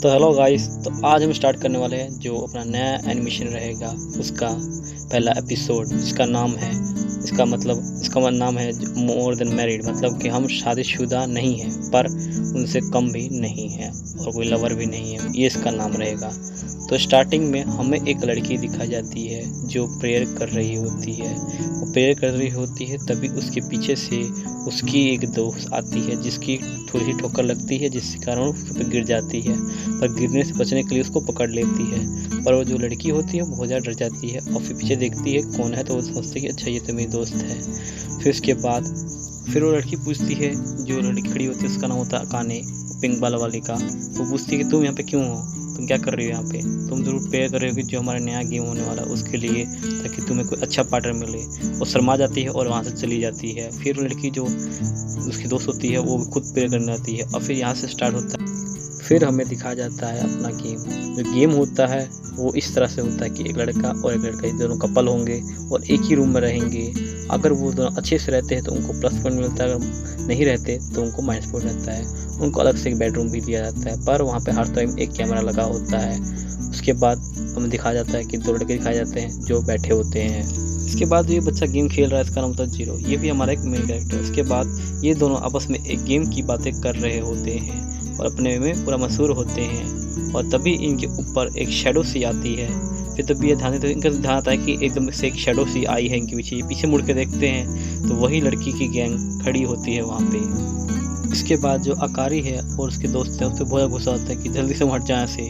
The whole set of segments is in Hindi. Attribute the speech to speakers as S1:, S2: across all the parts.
S1: तो हेलो गाइस, तो आज हम स्टार्ट करने वाले हैं जो अपना नया एनिमेशन रहेगा उसका पहला एपिसोड, जिसका नाम है इसका नाम है मोर देन मैरिड। मतलब कि हम शादीशुदा नहीं हैं पर उनसे कम भी नहीं हैं और कोई लवर भी नहीं है, ये इसका नाम रहेगा। तो स्टार्टिंग में हमें एक लड़की दिखाई जाती है जो प्रेयर कर रही होती है। वो प्रेयर कर रही होती है तभी उसके पीछे से उसकी एक दोस्त आती है जिसकी थोड़ी सी ठोकर लगती है, जिसके कारण उस पर गिर जाती है। पर गिरने से बचने के लिए उसको पकड़ लेती है, पर वो जो लड़की होती है वो बहुत ज़्यादा डर जाती है और फिर पीछे देखती है कौन है, तो वो समझती है कि अच्छा ये तो मेरी दोस्त है। फिर उसके बाद वो लड़की पूछती है, जो लड़की खड़ी होती है उसका नाम होता है अकाने, पिंक बाल वाली का। वो पूछती है कि तुम यहाँ पे क्यों हो, तुम क्या कर रही हो यहाँ पे। तुम जरूर प्रेयर कर रहे हो कि जो हमारा नया गेम होने वाला है उसके लिए, ताकि तुम्हें कोई अच्छा पार्टनर मिले। वो शर्मा जाती है और वहाँ से चली जाती है। फिर वो लड़की जो उसकी दोस्त होती है वो खुद प्रेयर करने आती है और फिर यहाँ से स्टार्ट होता है। फिर हमें दिखाया जाता है अपना गेम। जो गेम होता है वो इस तरह से होता है कि एक लड़का और एक लड़का दोनों कपल होंगे और एक ही रूम में रहेंगे। अगर वो दोनों अच्छे से रहते हैं तो उनको प्लस पॉइंट मिलता है, अगर नहीं रहते तो उनको माइनस पॉइंट रहता है। उनको अलग से एक बेडरूम भी दिया जाता है, पर वहाँ पे हर टाइम एक कैमरा लगा होता है। उसके बाद हमें दिखाया जाता है कि दो लड़के दिखाए जाते हैं जो बैठे होते हैं। इसके बाद ये बच्चा गेम खेल रहा है, इसका नाम होता है जीरो। ये भी हमारा एक मेन कैरेक्टर है। उसके बाद ये दोनों आपस में एक गेम की बातें कर रहे होते हैं और अपने में पूरा मशहूर होते हैं। और तभी इनके ऊपर एक शेडो सी आती है। फिर तभी ये इनका ध्यान आता है कि एकदम से एक शेडो सी आई है इनके पीछे। ये पीछे मुड़ के देखते हैं तो वही लड़की की गैंग खड़ी होती है वहाँ पे। इसके बाद जो अकारी है और उसके दोस्त है उस पर बहुत गुस्सा होता है कि जल्दी से हट जाए से।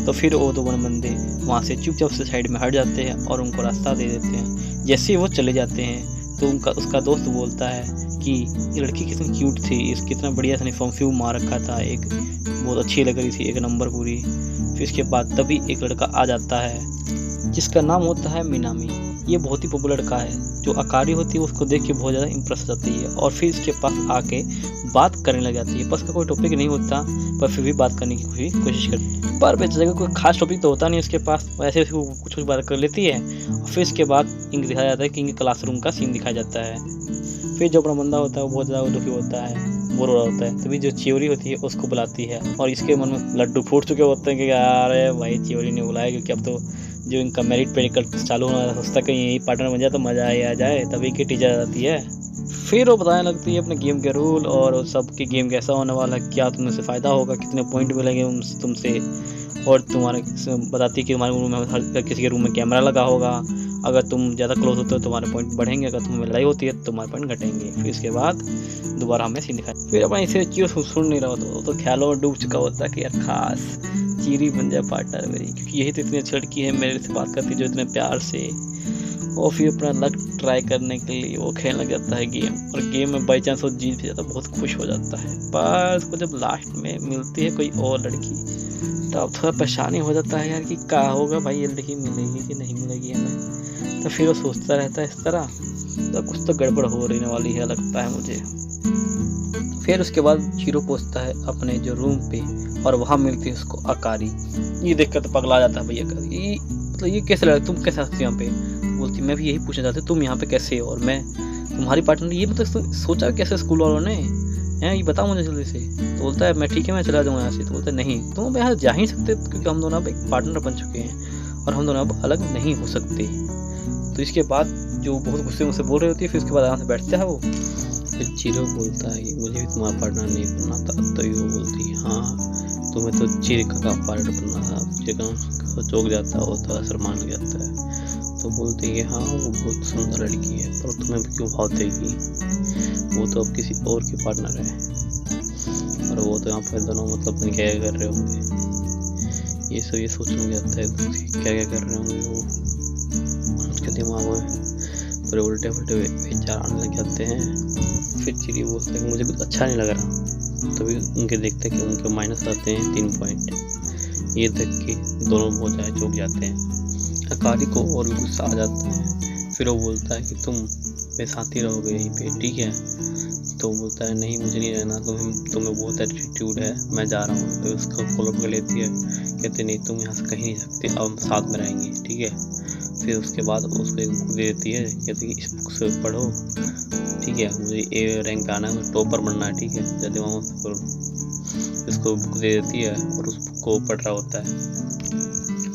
S1: तो फिर वो दोनों बंदे वहाँ से चुपचाप से साइड में हट जाते हैं और उनको रास्ता दे देते हैं। जैसे ही वो चले जाते हैं तो उसका दोस्त बोलता है कि ये लड़की कितनी क्यूट थी, इसकी कितना बढ़िया सा परफ्यूम मार रखा था, एक बहुत अच्छी लग रही थी, एक नंबर पूरी। फिर इसके बाद तभी एक लड़का आ जाता है जिसका नाम होता है मिनामी। ये बहुत ही पॉपुलर लड़का है। जो अकारी होती है उसको देख के बहुत ज़्यादा इंप्रेस हो जाती है और फिर इसके पास आके बात करने लग जाती है। बस का कोई टॉपिक नहीं होता पर फिर भी बात करने की कोशिश करती है। पर बेचारे कोई खास टॉपिक तो होता नहीं उसके पास, वैसे कुछ बात कर लेती है। और फिर इसके बाद इनके दिखाया जाता है कि इनके क्लासरूम का सीन दिखाया जाता है। फिर जो अपना बंदा होता है वो बहुत ज़्यादा दुखी होता है, बोर हो रहा होता है। तभी जो चियोरी होती है उसको बुलाती है और इसके मन में लड्डू फूट चुके होते हैं कि यार भाई चियोरी ने बुलाया, क्योंकि अब तो जो इनका मेरिट पेडिकल चालू होना सोचता कहीं यही पार्टनर बन जाए तो मज़ा ही आ जाए। तभी की टीचर आ जाती है। फिर वो बताने लगती है अपने गेम के रूल और सबके गेम कैसा होने वाला है, क्या तुमसे फ़ायदा होगा, कितने पॉइंट मिलेंगे तुमसे। और तुम्हारे बताती है कि तुम्हारे रूम में हर किसी के रूम में कैमरा लगा होगा। अगर तुम ज़्यादा क्लोज होते हो तो तुम्हारे पॉइंट बढ़ेंगे, अगर तुम्हें लड़ाई होती है तो तुम्हारे पॉइंट घटेंगे। फिर इसके बाद दोबारा हमें सीन दिखाया। फिर अपना इसे क्यों सुन नहीं रहा होता तो ख्यालों में डूब चुका होता है कि यार खास चीरी बन जाए पार्टनर मेरी, क्योंकि यही तो इतनी अच्छी लड़की है मेरे से बात करती जो इतने प्यार से। और फिर अपना लक ट्राई करने के लिए वो खेलने लग जाता है गेम, और गेम में बाई चांस वो जीत भी जाता है, बहुत खुश हो जाता है। पर उसको जब लास्ट में मिलती है कोई और लड़की तो अब थोड़ा परेशानी हो जाता है यार कि क्या होगा भाई, ये लड़की मिलेगी कि नहीं मिलेगी हमें। तो फिर वो सोचता रहता है इस तरह, तो कुछ तो गड़बड़ हो रही वाली है लगता है मुझे। फिर उसके बाद जीरो पहुंचता है अपने जो रूम पे और वहाँ मिलती है उसको अकारी। ये देखकर तो पगला जाता है भैया, ये कैसे लगा, तुम कैसे आती हो यहाँ पे। बोलती मैं भी यही पूछना चाहती तुम यहाँ पे कैसे हो और मैं तुम्हारी पार्टनर। ये मतलब सोचा कैसे स्कूल वालों ने हैं, ये बताओ मुझे जल्दी से। तो बोलता है मैं ठीक है मैं चला जाऊँगा यहाँ से। तो बोलता है नहीं तुम यहाँ जा ही नहीं सकते, क्योंकि हम दोनों अब एक पार्टनर बन चुके हैं और हम दोनों अब अलग नहीं हो सकते। तो इसके बाद जो बहुत गुस्से मुझसे बोल रही होती है, फिर उसके बाद आराम से बैठता है वो। फिर जीरो बोलता है कि मुझे भी तुम्हारा पार्टनर नहीं बनना था। तो वो बोलती है हाँ तुम्हें तो चिरका का पार्टनर बनना था। चिरका चौंक जाता है और थोड़ा शर्मान लग जाता है। तो बोलते हैं कि हाँ वो बहुत सुंदर लड़की है पर तुम्हें भी क्यों भाव देगी, वो तो अब किसी और की पार्टनर है। और वो तो यहाँ पर दोनों मतलब क्या क्या कर रहे होंगे, ये सब ये सोचने लग जाता है क्या क्या कर रहे होंगे वो उसके दिमाग में। पूरे उल्टे पुल्टे विचार आने लग जाते हैं। फिर चिड़ी बोलता है कि मुझे कुछ अच्छा नहीं लग रहा। तभी उनके देखते हैं कि उनके माइनस आते हैं 3 पॉइंट। ये देख के दोनों बहुत ज़्यादा चौंक जाते हैं। अकारी को और भी गुस्सा आ जाता है। फिर वो बोलता है कि तुम मेरे साथ ही रहोगे यहीं पे, ठीक है। तो बोलता है नहीं मुझे नहीं रहना, तुम्हें बहुत एटीट्यूड है, मैं जा रहा हूँ। तो उसका कॉलर कर लेती है, कहते नहीं तुम यहाँ से कहीं नहीं सकते, अब हम साथ में रहेंगे, ठीक है। फिर उसके बाद उसको एक बुक दे देती है, कहती है इस बुक से पढ़ो, ठीक है, मुझे ए रैंक आना है, टॉपर बनना है, ठीक है, जल्दी वहाँ से करो। इसको बुक दे देती है और उस बुक को पढ़ रहा होता है।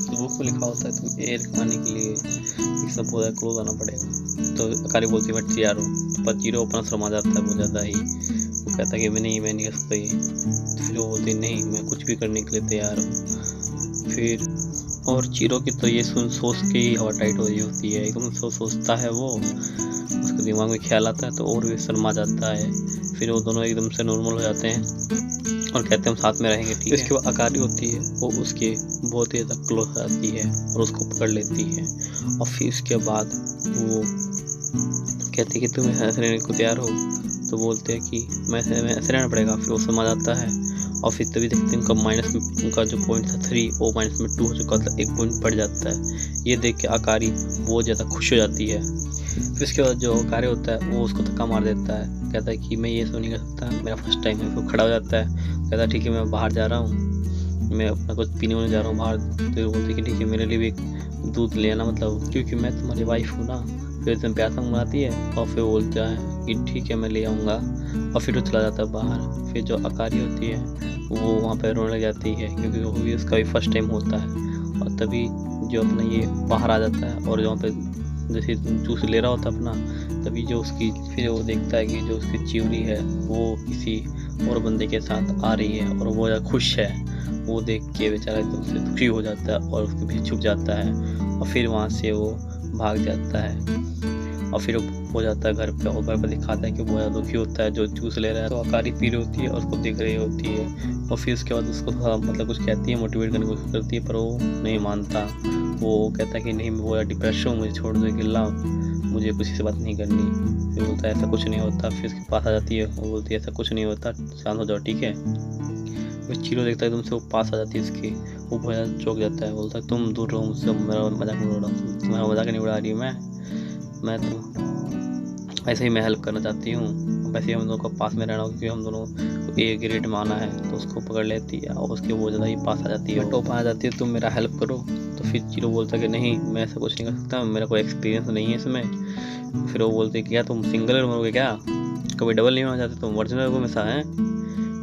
S1: तो बुक में लिखा होता है तुम एयर खाने के लिए एक सब बहुत ज़्यादा क्लोज आना पड़ेगा। तो अकारी बोलती है मैं तैयार हूँ। पर जीरो अपना शर्मा जाता है बहुत ज़्यादा ही। वो कहता है कि मैं नहीं कर सकता ये। तो फिर वो बोलती नहीं मैं कुछ भी करने के लिए तैयार हूँ। फिर और चीरो की तो ये सोच के ही हवा टाइट हो रही होती है। एकदम सोचता है वो, उसके दिमाग में ख्याल आता है तो और भी शर्मा जाता है। फिर वो दोनों एकदम से नॉर्मल हो जाते हैं और कहते हैं हम साथ में रहेंगे, ठीक है। इसके बाद अकारी होती है वो उसके बहुत ही ज़्यादा क्लोज आती है और उसको पकड़ लेती है। और फिर उसके बाद वो कहती है कि तुम ऐसे रहने को तैयार हो। तो बोलते हैं कि मैं ऐसे रहना पड़ेगा। फिर वो समझ आता है और फिर तभी देखते हैं उनका माइनस में उनका जो पॉइंट था 3 वो माइनस में 2 हो चुका था, 1 पॉइंट बढ़ जाता है। ये देख के अकारी बहुत ज़्यादा खुश हो जाती है। फिर उसके बाद जो अकारी होता है वो उसको धक्का मार देता है, कहता है कि मैं ये सब नहीं कर सकता, मेरा फर्स्ट टाइम है। फिर खड़ा हो जाता है, कहता है ठीक है मैं बाहर जा रहा हूँ, मैं अपना कुछ पीने होने जा रहा हूँ बाहर। तो बोलते हैं कि ठीक है मेरे लिए भी एक दूध ले आना, मतलब क्योंकि मैं तुम्हारी वाइफ हूँ ना। फिर एकदम प्यार से मंगाती है और फिर बोलता है कि ठीक है मैं ले आऊँगा। और फिर वो चला जाता है बाहर। फिर जो अकारी होती है वो वहाँ पर रोने लग जाती है क्योंकि वो भी उसका भी फर्स्ट टाइम होता है। और तभी जो अपना ये बाहर आ जाता है और जहाँ पे जैसे जूस ले रहा होता है अपना, तभी जो उसकी फिर वो देखता है कि जो उसकी चिवरी है वो किसी और बंदे के साथ आ रही है और वो ज़्यादा खुश है। वो देख के बेचारा एकदम से दुखी हो जाता है और उसके पीछे छुप जाता है और फिर वहाँ से वो भाग जाता है। और फिर वो जाता है घर पे और घर पर दिखाता है कि वो ज़्यादा दुखी होता है जो जूस ले रहा है। तो अकारी पी रही होती है और उसको देख रही होती है और फिर उसके बाद उसको मतलब कुछ कहती है, मोटिवेट करने की कोशिश करती है, पर वो नहीं मानता। वो कहता है कि नहीं मैं वो डिप्रेशन हूँ, मुझे छोड़ दो गिल्ला, मुझे किसी से बात नहीं करनी। फिर बोलता है ऐसा कुछ नहीं होता। फिर उसके पास आ जाती है, वो बोलती है ऐसा कुछ नहीं होता, शांत हो जाओ ठीक है। फिर चीरो देखता है एकदम से वो पास आ जाती है उसकी, वो बहुत ज़्यादा चौंक जाता है। बोलता है तुम दूर रहो मुझसे, मेरा मजाक नहीं उड़ा, तुम्हारा मजाक नहीं उड़ा रही हूँ मैं तो ऐसे ही मैं हेल्प करना चाहती हूँ। वैसे ही हम दोनों को पास में रहना हो क्योंकि हम दोनों को एक ग्रेड में आना है। तो उसको पकड़ लेती है और उसके वो ज़्यादा ही पास आ जाती है, टॉप आ जाती है, तुम मेरा हेल्प करो। तो फिर चीरो बोलता है कि नहीं मैं ऐसा कुछ नहीं कर सकता, मेरा कोई एक्सपीरियंस नहीं है इसमें। फिर वो बोलते हैं कि क्या तुम सिंगल मरोगे क्या, कभी डबल नहीं होना चाहते तुम, ओरिजिनल को में सा है।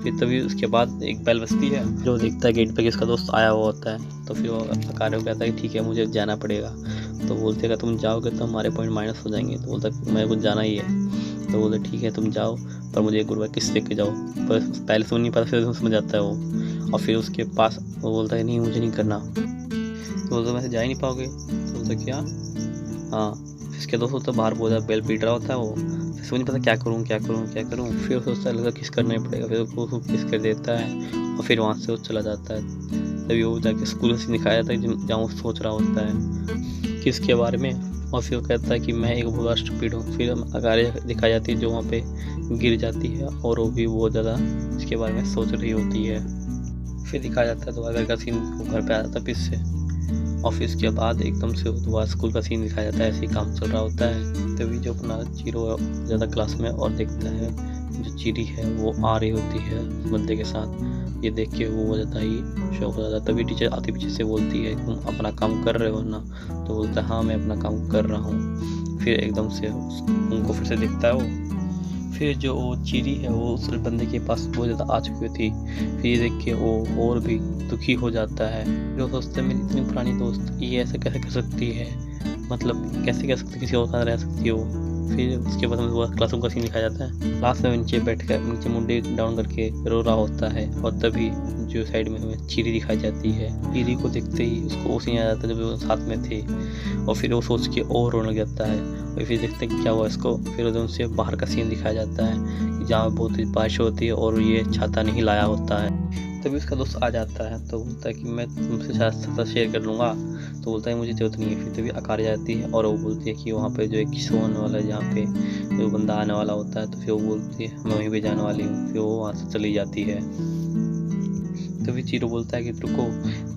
S1: फिर तभी उसके बाद एक बेल बजती है, जो देखता है गेट पे कि उसका दोस्त आया हुआ होता है। तो फिर वो अकारी को कहता है कि ठीक है मुझे जाना पड़ेगा। तो बोलते हैं कि तुम जाओगे तो हमारे पॉइंट माइनस हो जाएंगे। तो बोलता है मेरे को जाना ही है। तो बोलते ठीक है तुम जाओ, पर मुझे एक गुड बाय किस लेके जाओ। पर पहले से नहीं पता, फिर समझ जाता है वो। और फिर उसके पास वो बोलता है नहीं मुझे नहीं करना। तो बोलता वैसे जा ही नहीं पाओगे। तो बोलता क्या हाँ। फिर उसके दोस्त होता है बाहर बहुत ज़्यादा बेल पीट रहा होता है वो, फिर समझ नहीं पता क्या करूँ। फिर सोचता है लगा किस करना ही पड़ेगा। फिर उसको किस कर देता है और फिर वहाँ से वो चला जाता है। तभी वो जाके स्कूल से दिखाया जाता है जहाँ वो सोच रहा होता है किसके बारे में। और फिर वो कहता है कि मैं एक बहुत स्टूपिड हूँ। फिर अकारी दिखाई जाती है जो वहाँ पे गिर जाती है और वो भी बहुत ज़्यादा इसके बारे में सोच रही होती है। फिर दिखाया जाता है तो अगर का सीन वो घर पे आ जाता है फिर से। ऑफिस के बाद एकदम से दोबारा स्कूल का सीन दिखाया जाता है, ऐसे ही काम चल रहा होता है। तभी जो अपना चीरो ज़्यादा क्लास में और देखता है जो चीरी है वो आ रही होती है बंदे के साथ। ये देख के वो बहुत ज़्यादा ही शौक हो जाता है। तभी टीचर आती पीछे से बोलती है तुम अपना काम कर रहे हो ना। तो बोलता है हाँ मैं अपना काम कर रहा हूँ। फिर एकदम से उनको फिर से दिखता है वो। फिर जो वो चीरी है वो उस बंदे के पास बहुत ज़्यादा आ चुकी थी। फिर ये देख के वो और भी दुखी हो जाता है। जो सोचता है मेरी इतनी पुरानी दोस्त ये ऐसा कैसे कर सकती है, मतलब कैसे कह सकती किसी और का रह सकती है वो। फिर उसके बाद हमें क्लासरूम का सीन दिखाया जाता है। क्लास में नीचे बैठ कर नीचे मुंडे डाउन करके रो रहा होता है और तभी जो साइड में हमें चीरी दिखाई जाती है। चीरी को देखते ही उसको वो सीन आ जाता है जब वो साथ में थे और फिर वो सोच के और रोने लग जाता है। और फिर देखते हैं क्या हुआ इसको। फिर एकदम से बाहर का सीन दिखाया जाता है कि जहाँ बहुत ही बारिश होती है और ये छाता नहीं लाया होता है। तभी उसका दोस्त आ जाता है तो बोलता है कि मैं तुमसे छाता शेयर कर लूँगा। तो बोलता है मुझे ज़रूरत नहीं है। फिर तभी अकारी जाती है और वो बोलती है कि वहाँ पे जो एक किस्सा होने वाला है जहाँ पे जो बंदा आने वाला होता है। तो फिर वो बोलती है मैं वहीं पे जाने वाली हूँ। फिर वो वहाँ से चली जाती है। तभी चीरू बोलता है कि रुको,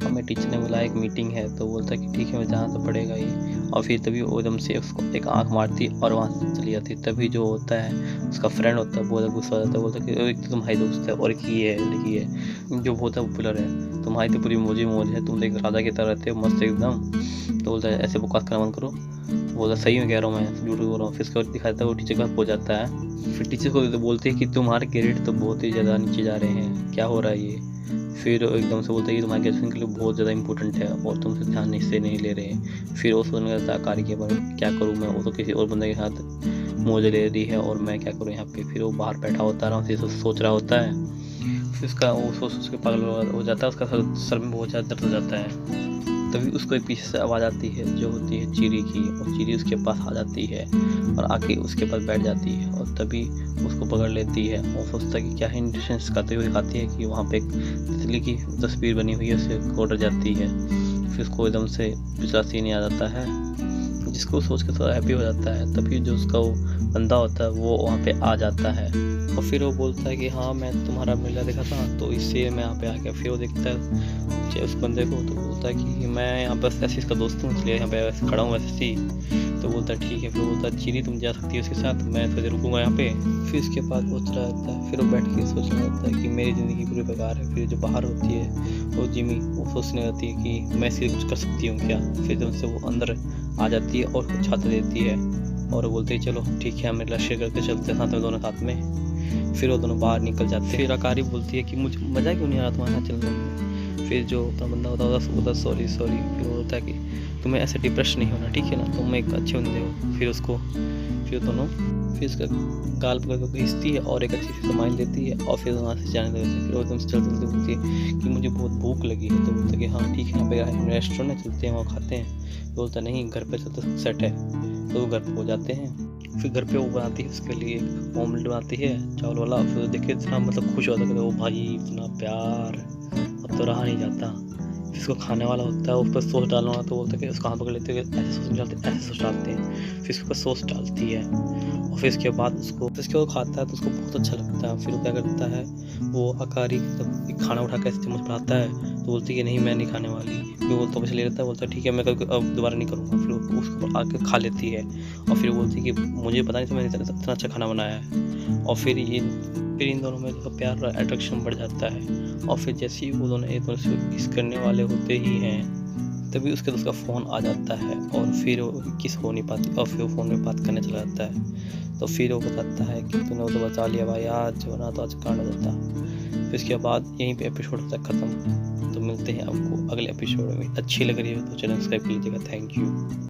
S1: हमें टीचर ने बुलाया, एक मीटिंग है। तो बोलता है कि ठीक है, मैं जाना तो पड़ेगा ही। और फिर तभी वो एकदम से उसको एक आँख मारती और वहाँ से चली जाती। तभी जो होता है उसका फ्रेंड होता है, बहुत गुस्सा हो जाता है, बोलता है कि एक तो तुम्हारी दोस्त है और एक ये है, लड़की है जो बहुत पॉपुलर है, तुम्हारी तो पूरी मौज ही मौज है, तुम तो एक राजा की तरह रहते हो मस्त एकदम। तो बोलता है ऐसे बकवास करना बंद करो। बोलता सही में कह रहा हूँ, मैं झूठ बोल रहा हूँ। फिर उसके बाद दिखाता है वो टीचर के पास पहुँच जाता है। फिर टीचर को बोलते हैं कि तुम्हारे ग्रेड तो बहुत ही ज़्यादा नीचे जा रहे हैं, क्या हो रहा है ये। फिर एकदम से बोलता है कि तुम्हारे ग्रेजुएशन के लिए बहुत ज़्यादा इंपॉर्टेंट है और तुमसे ध्यान इससे नहीं ले रहे हैं। फिर वो सोचने लगता है कार्य के बारे में, क्या करूँ मैं, वो तो किसी और बंदे के साथ मौज ले रही है और मैं क्या करूँ यहाँ पे। फिर वो बाहर बैठा होता है, आराम से सोच रहा होता है। फिर उसका वो सोच के पागल हो जाता है, उसका सर में बहुत ज़्यादा दर्द हो जाता है। तभी उसको एक पीछे से आवाज़ आती है जो होती है चीरी की, और चीरी उसके पास आ जाती है और आके उसके पास बैठ जाती है और तभी उसको पकड़ लेती है और सोचता है कि क्या है इंटेंशंस का। तो दिखाती है कि वहाँ पे एक तितली की तस्वीर बनी हुई है, उससे कोड जाती है। फिर उसको एकदम से पिछला सीन याद आता है, जिसको सोच के थोड़ा हैप्पी हो जाता है। तभी जो उसका वो बंदा होता है वो वहाँ पे आ जाता है और फिर वो बोलता है कि हाँ मैं तुम्हारा मेला देखा था तो इससे मैं यहाँ पे आ गया। फिर वो देखता है उस बंदे को, तो बोलता है कि मैं यहाँ बस ऐसे इसका दोस्त हूँ इसलिए यहाँ पे वैसे खड़ा हूँ वैसे ही। तो बोलता है ठीक है। फिर बोलता है चीरी तुम जा सकती है उसके साथ, मैं थोड़ी देर रुकूंगा यहाँ पे। फिर उसके बाद वो चला जाता है। फिर वो बैठ के सोचने लगता है कि मेरी ज़िंदगी पूरी बेकार है। फिर जो बाहर होती है वो जिमी, वो सोचने लगती है कि मैं सिर्फ कुछ कर सकती हूँ क्या। फिर उनसे वो अंदर आ जाती है और कुछ छात्र देती है और बोलते हैं चलो ठीक है हम शेयर करके चलते हैं साथ में, दोनों साथ में। फिर वो दोनों बाहर निकल जाते हैं। फिर अकारी बोलती है कि मुझे मज़ा क्यों नहीं आ रहा तुम्हारे साथ चलने में। फिर जो अपना बंदा होता है सॉरी। फिर वो बोलता है कि तुम्हें ऐसे डिप्रेशन नहीं होना, ठीक है ना, तुम एक अच्छे बंदे हो। फिर उसका गाल पकड़ के खींचती है और एक अच्छी सी सामान देती है और फिर वहाँ से जाने देती है। फिर वो एकदम से चलते बोलती है कि मुझे बहुत भूख लगी है। तो बोलता है कि हाँ ठीक है, यहाँ पे रेस्टोरेंट है, चलते हैं वहाँ खाते हैं। बोलता नहीं घर पे चलते सेट है। तो वो घर पे हो जाते हैं। फिर घर पे वो बनाती है उसके लिए ऑमलेट बनाती है चावल वाला। फिर देखे इतना मतलब खुश होता है कि वो भाई इतना प्यार, अब तो रहा नहीं जाता। फिर उसको खाने वाला होता है, उस पर सॉस डालना होता है। तो बोलता है कि उसको हाथ पकड़ लेते हैं, ऐसे सॉस डालते हैं, ऐसे सॉस डालते हैं। फिर उसके ऊपर सॉस डालती है और फिर उसके बाद उसको खाता है तो उसको बहुत अच्छा लगता है। फिर वो क्या करता है, वो अकारी जब खाना उठा कर चम्मच बढ़ाता है तो बोलती है कि नहीं मैं नहीं खाने वाली। फिर वो तो पैसे ले लेता है, बोलता है ठीक है मैं अब दोबारा नहीं करूँगा। फिर वो उसको आके खा लेती है और फिर बोलती है कि मुझे पता नहीं था मैंने इतना अच्छा खाना बनाया है। और फिर इन दोनों में जो प्यार और अट्रैक्शन बढ़ जाता है। और फिर जैसे ही वो दोनों एक दूसरे से किस करने वाले होते ही हैं तभी उसके दोस्त का फ़ोन आ जाता है और फिर वो किस हो नहीं पाती और फिर वो फ़ोन में बात करने चला जाता है। तो फिर वो बताता है कि तूने वो तो बचा लिया भाई, आज वरना तो आज कांड हो जाता। फिर उसके बाद यहीं पे एपिसोड होता है ख़त्म। तो मिलते हैं आपको अगले एपिसोड में। अच्छी लग रही है तो चैनल सब्सक्राइब कर लीजिएगा। Thank you.